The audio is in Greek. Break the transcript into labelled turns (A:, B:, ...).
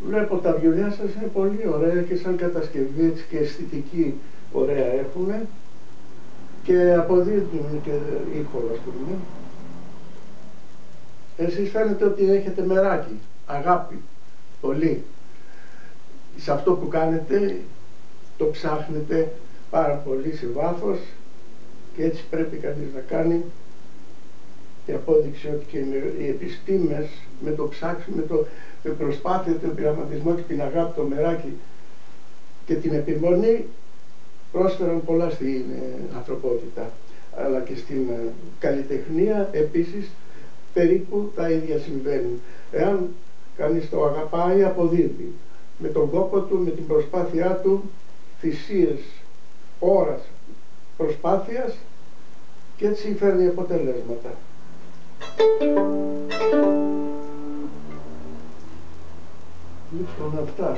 A: Βλέπω τα βιολιά σας είναι πολύ ωραία και σαν κατασκευή έτσι, και αισθητική ωραία έχουν και αποδίδουν και ήχο, ας πούμε. Εσείς φαίνεται ότι έχετε μεράκι, αγάπη, πολύ. Σε αυτό που κάνετε το ψάχνετε πάρα πολύ σε βάθος και έτσι πρέπει κανείς να κάνει. Η απόδειξη ότι και οι επιστήμες με το ψάξιμο, με προσπάθεια, τον πειραματισμό και την αγάπη, το μεράκι και την επιμονή πρόσφεραν πολλά στην ανθρωπότητα. Αλλά και στην καλλιτεχνία επίσης περίπου τα ίδια συμβαίνουν. Εάν κανείς το αγαπάει, αποδίδει. Με τον κόπο του, με την προσπάθειά του, θυσίες, ώρας προσπάθειας και έτσι φέρνει αποτελέσματα. Λοιπόν, αυτά.